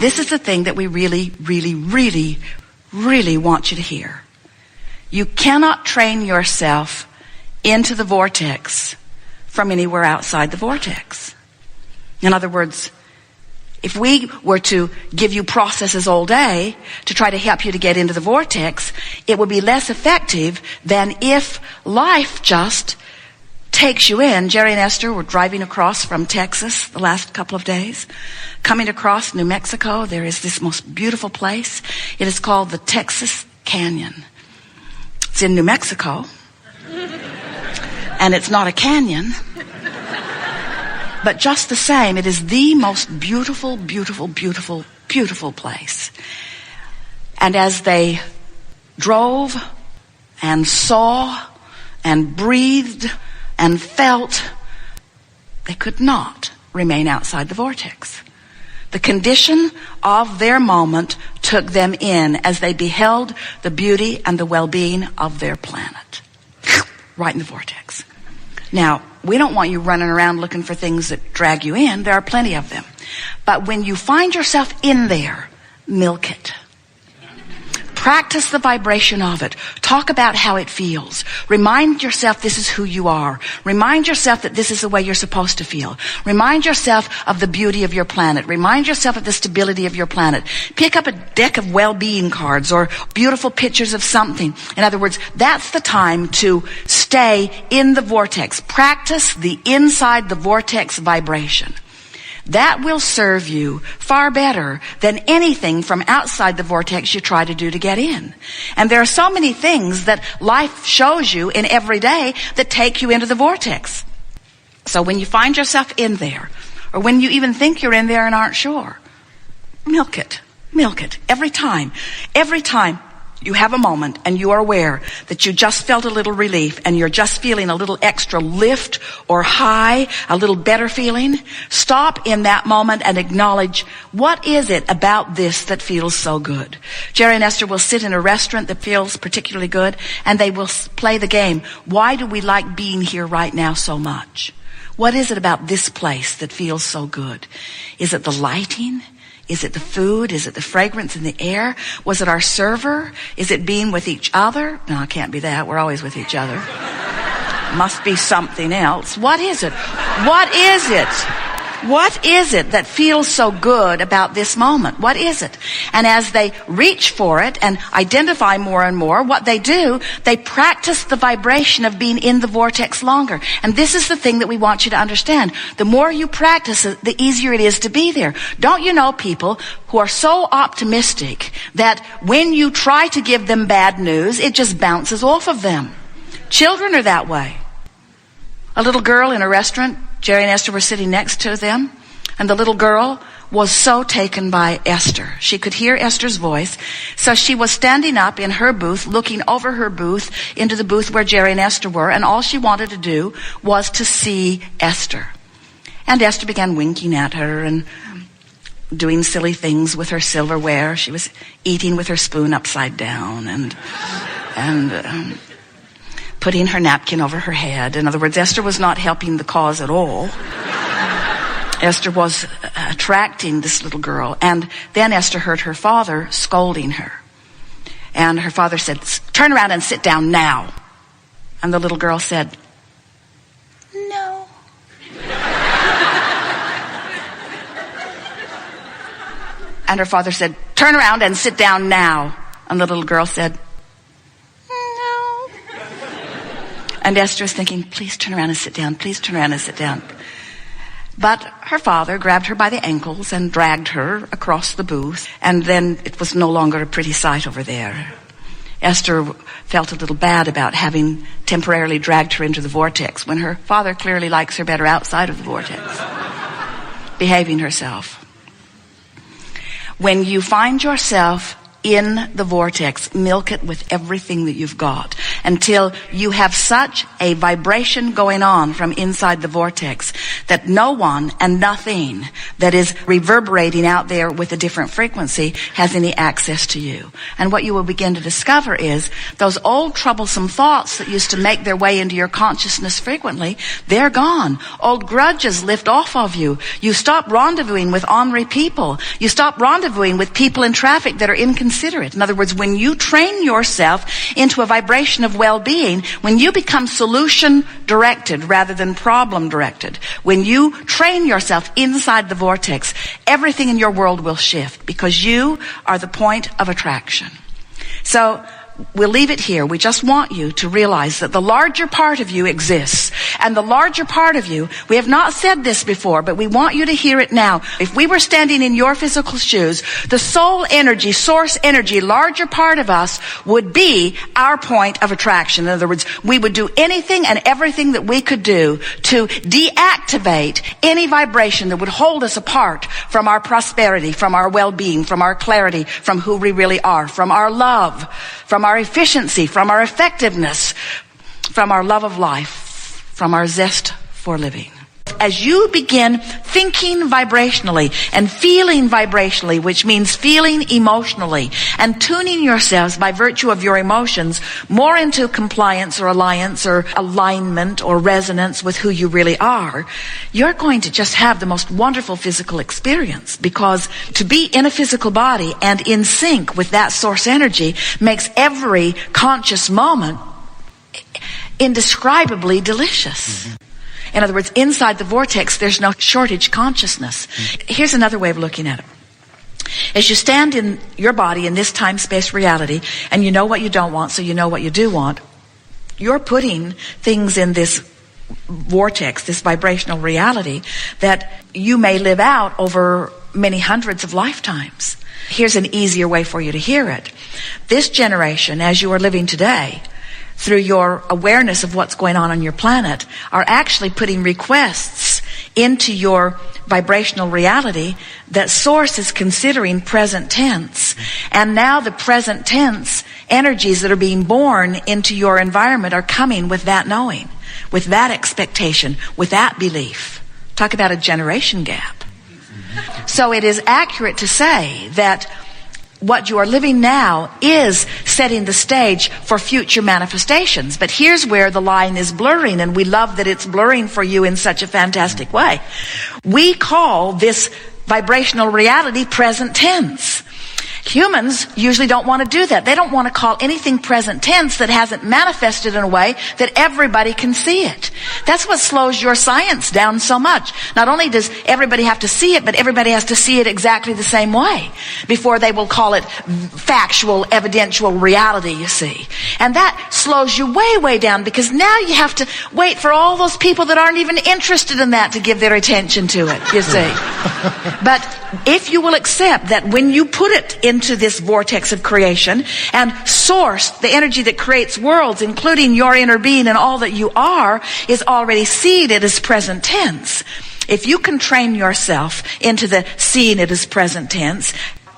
This is the thing that we really, really, really, really want you to hear. You cannot train yourself into the vortex from anywhere outside the vortex. In other words, if we were to give you processes all day to try to help you to get into the vortex, it would be less effective than if life just takes you in. Jerry and Esther were driving across from Texas the last couple of days. Coming across New Mexico, there is this most beautiful place. It is called the Texas Canyon. It's in New Mexico. And it's not a canyon. But just the same, it is the most beautiful, beautiful, beautiful, beautiful place. And as they drove and saw and breathed and felt, they could not remain outside the vortex. The condition of their moment took them in as they beheld the beauty and the well-being of their planet. Right in the vortex. Now, we don't want you running around looking for things that drag you in. There are plenty of them. But when you find yourself in there, milk it. Practice the vibration of it. Talk about how it feels. Remind yourself this is who you are. Remind yourself that this is the way you're supposed to feel. Remind yourself of the beauty of your planet. Remind yourself of the stability of your planet. Pick up a deck of well-being cards or beautiful pictures of something. In other words, that's the time to stay in the vortex. Practice the inside the vortex vibration. That will serve you far better than anything from outside the vortex you try to do to get in. And there are so many things that life shows you in every day that take you into the vortex. So when you find yourself in there, or when you even think you're in there and aren't sure, milk it. Milk it. Every time you have a moment and you are aware that you just felt a little relief and you're just feeling a little extra lift or high, a little better feeling, stop in that moment and acknowledge, what is it about this that feels so good? Jerry and Esther will sit in a restaurant that feels particularly good and they will play the game. Why do we like being here right now so much? What is it about this place that feels so good? Is it the lighting? Is it the food? Is it the fragrance in the air? Was it our server? Is it being with each other? No, it can't be that. We're always with each other. Must be something else. What is it? What is it? What is it that feels so good about this moment? What is it? And as they reach for it and identify more and more, what they do, they practice the vibration of being in the vortex longer. And this is the thing that we want you to understand. The more you practice it, the easier it is to be there. Don't you know people who are so optimistic that when you try to give them bad news, it just bounces off of them? Children are that way. A little girl in a restaurant, Jerry and Esther were sitting next to them, and the little girl was so taken by Esther. She could hear Esther's voice, so she was standing up in her booth, looking over her booth into the booth where Jerry and Esther were, and all she wanted to do was to see Esther. And Esther began winking at her and doing silly things with her silverware. She was eating with her spoon upside down and putting her napkin over her head. In other words, Esther was not helping the cause at all. Esther was attracting this little girl. And then Esther heard her father scolding her. And her father said, "Turn around and sit down now." And the little girl said, "No." And her father said, "Turn around and sit down now." And the little girl said, "No." And Esther is thinking, please turn around and sit down. Please turn around and sit down. But her father grabbed her by the ankles and dragged her across the booth. And then it was no longer a pretty sight over there. Esther felt a little bad about having temporarily dragged her into the vortex when her father clearly likes her better outside of the vortex, behaving herself. When you find yourself in the vortex, milk it with everything that you've got. until you have such a vibration going on from inside the vortex that no one and nothing that is reverberating out there with a different frequency has any access to you. And what you will begin to discover is those old troublesome thoughts that used to make their way into your consciousness frequently, they're gone. Old grudges lift off of you. You stop rendezvousing with ornery people. You stop rendezvousing with people in traffic that are inconsiderate. In other words, when you train yourself into a vibration of well-being, when you become solution-directed rather than problem-directed, when you train yourself inside the vortex, everything in your world will shift because you are the point of attraction. So we'll leave it here. We just want you to realize that the larger part of you exists. And the larger part of you, we have not said this before, but we want you to hear it now. If we were standing in your physical shoes, the soul energy, source energy, larger part of us would be our point of attraction. In other words, we would do anything and everything that we could do to deactivate any vibration that would hold us apart from our prosperity, from our well-being, from our clarity, from who we really are, from our love, from our efficiency, from our effectiveness, from our love of life, from our zest for living. As you begin thinking vibrationally and feeling vibrationally, which means feeling emotionally, and tuning yourselves by virtue of your emotions more into compliance or alliance or alignment or resonance with who you really are, you're going to just have the most wonderful physical experience, because to be in a physical body and in sync with that source energy makes every conscious moment indescribably delicious. Mm-hmm. In other words, inside the vortex, there's no shortage consciousness. Here's another way of looking at it. As you stand in your body in this time-space reality, and you know what you don't want, so you know what you do want, you're putting things in this vortex, this vibrational reality, that you may live out over many hundreds of lifetimes. Here's an easier way for you to hear it. This generation, as you are living today, through your awareness of what's going on your planet, are actually putting requests into your vibrational reality that Source is considering present tense. And now the present tense energies that are being born into your environment are coming with that knowing, with that expectation, with that belief. Talk about a generation gap. So it is accurate to say that what you are living now is setting the stage for future manifestations. But here's where the line is blurring, and we love that it's blurring for you in such a fantastic way. We call this vibrational reality present tense. Humans usually don't want to do that. They don't want to call anything present tense that hasn't manifested in a way that everybody can see it. That's what slows your science down so much. Not only does everybody have to see it, but everybody has to see it exactly the same way before they will call it factual, evidential reality, you see. And that slows you way, way down, because now you have to wait for all those people that aren't even interested in that to give their attention to it, you see. But if you will accept that when you put it into this vortex of creation and Source, the energy that creates worlds, including your inner being and all that you are, is already seated as present tense. If you can train yourself into the seeing it as present tense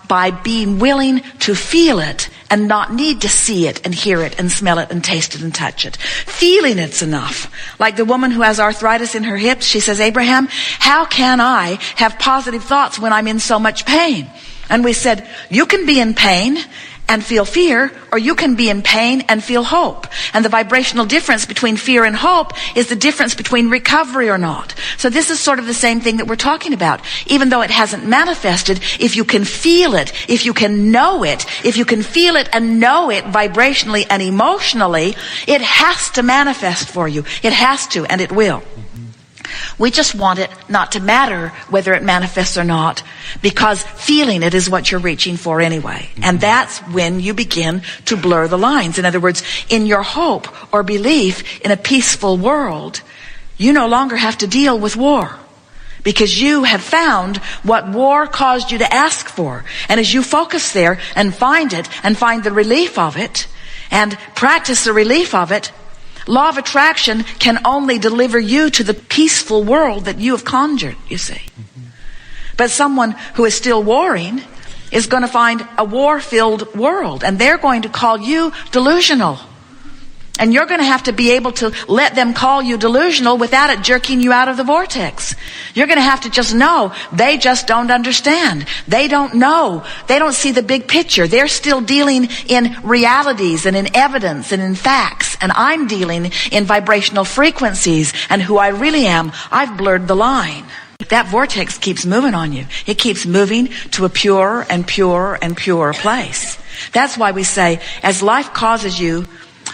by being willing to feel it and not need to see it and hear it and smell it and taste it and touch it. Feeling it's enough. Like the woman who has arthritis in her hips, she says, Abraham, how can I have positive thoughts when I'm in so much pain? And we said, you can be in pain and feel fear, or you can be in pain and feel hope. And the vibrational difference between fear and hope is the difference between recovery or not. So this is sort of the same thing that we're talking about. Even though it hasn't manifested, if you can feel it, if you can know it, if you can feel it and know it vibrationally and emotionally, it has to manifest for you. It has to, and it will. We just want it not to matter whether it manifests or not, because feeling it is what you're reaching for anyway. And that's when you begin to blur the lines. In other words, in your hope or belief in a peaceful world, you no longer have to deal with war, because you have found what war caused you to ask for. And as you focus there and find it and find the relief of it and practice the relief of it, law of attraction can only deliver you to the peaceful world that you have conjured, you see. But someone who is still warring is going to find a war-filled world, and they're going to call you delusional. And you're going to have to be able to let them call you delusional without it jerking you out of the vortex. You're going to have to just know they just don't understand. They don't know. They don't see the big picture. They're still dealing in realities and in evidence and in facts. And I'm dealing in vibrational frequencies and who I really am. I've blurred the line. That vortex keeps moving on you. It keeps moving to a pure and pure and pure place. That's why we say, as life causes you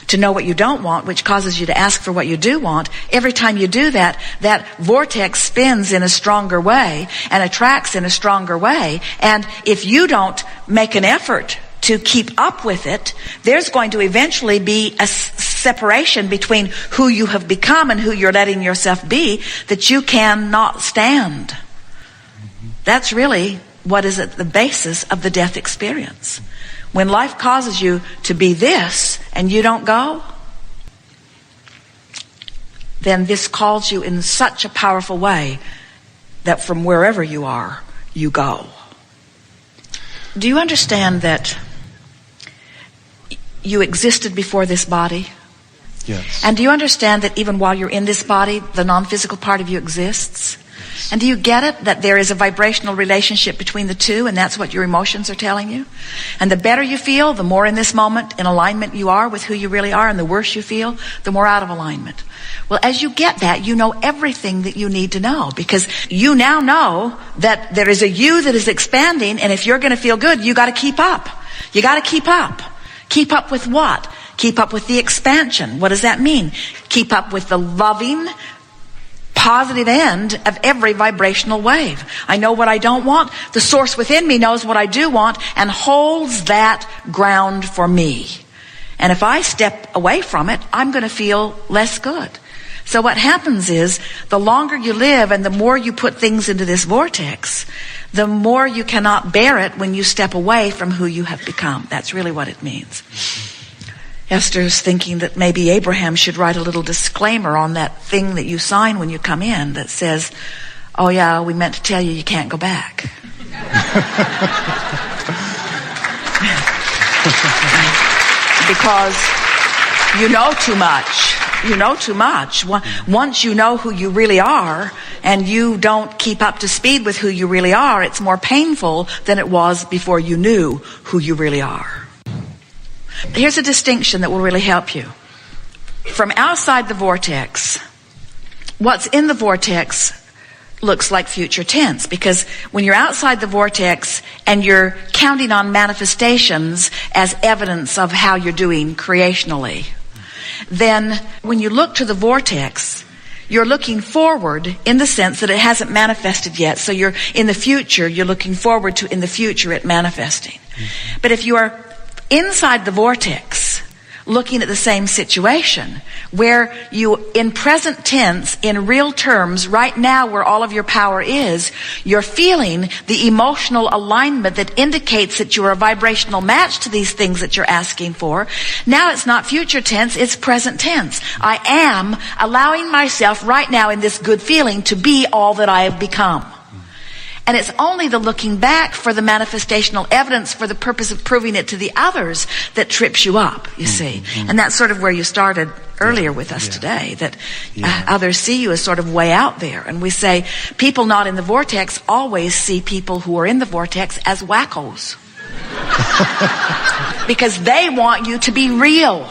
to know what you don't want, which causes you to ask for what you do want, every time you do that, that vortex spins in a stronger way and attracts in a stronger way. And if you don't make an effort to keep up with it, there's going to eventually be a separation between who you have become and who you're letting yourself be that you cannot stand. That's really what is at the basis of the death experience. When life causes you to be this and you don't go, then this calls you in such a powerful way that from wherever you are, you go. Do you understand that you existed before this body? Yes. And do you understand that even while you're in this body, the non-physical part of you exists? And do you get it, that there is a vibrational relationship between the two, and that's what your emotions are telling you? And the better you feel, the more in this moment in alignment you are with who you really are, and the worse you feel, the more out of alignment. Well, as you get that, you know everything that you need to know, because you now know that there is a you that is expanding, and if you're going to feel good, you got to keep up. You got to keep up. Keep up with what? Keep up with the expansion. What does that mean? Keep up with the loving, positive end of every vibrational wave. I know what I don't want. The source within me knows what I do want and holds that ground for me. And if I step away from it, I'm going to feel less good. So what happens is, the longer you live and the more you put things into this vortex, the more you cannot bear it when you step away from who you have become. That's really what it means. Esther's thinking that maybe Abraham should write a little disclaimer on that thing that you sign when you come in that says, oh yeah, we meant to tell you can't go back. Because you know too much. You know too much. Once you know who you really are and you don't keep up to speed with who you really are, it's more painful than it was before you knew who you really are. Here's a distinction that will really help you. From outside the vortex, what's in the vortex looks like future tense, because when you're outside the vortex and you're counting on manifestations as evidence of how you're doing creationally, then when you look to the vortex, you're looking forward in the sense that it hasn't manifested yet. So you're in the future, you're looking forward to in the future it manifesting. But if you are inside the vortex, looking at the same situation, where you, in present tense, in real terms, right now where all of your power is, you're feeling the emotional alignment that indicates that you're a vibrational match to these things that you're asking for. Now it's not future tense, it's present tense. I am allowing myself right now in this good feeling to be all that I have become. And it's only the looking back for the manifestational evidence for the purpose of proving it to the others that trips you up, you see. And that's sort of where you started earlier with us today, that others see you as sort of way out there. And we say people not in the vortex always see people who are in the vortex as wackos. Because they want you to be real.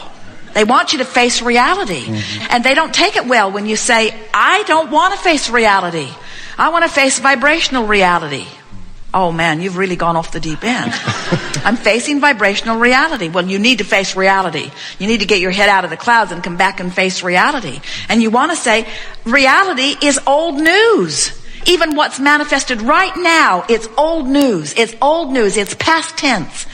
They want you to face reality. And they don't take it well when you say, I don't want to face reality. I want to face vibrational reality. Oh man, you've really gone off the deep end. I'm facing vibrational reality. Well, you need to face reality. You need to get your head out of the clouds and come back and face reality. And you want to say, reality is old news. Even what's manifested right now, it's old news. It's old news. It's past tense.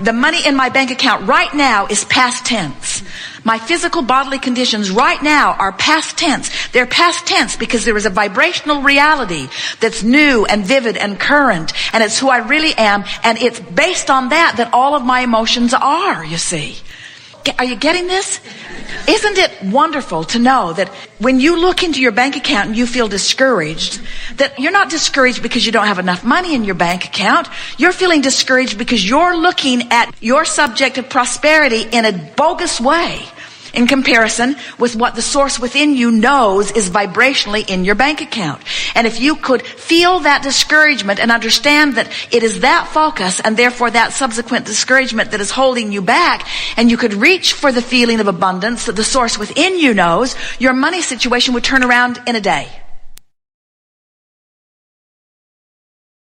The money in my bank account right now is past tense. My physical bodily conditions right now are past tense. They're past tense because there is a vibrational reality that's new and vivid and current, and it's who I really am, and it's based on that all of my emotions are, you see. Are you getting this? Isn't it wonderful to know that when you look into your bank account and you feel discouraged, that you're not discouraged because you don't have enough money in your bank account. You're feeling discouraged because you're looking at your subject of prosperity in a bogus way. in comparison with what the source within you knows is vibrationally in your bank account. And if you could feel that discouragement and understand that it is that focus and therefore that subsequent discouragement that is holding you back, and you could reach for the feeling of abundance that the source within you knows, your money situation would turn around in a day.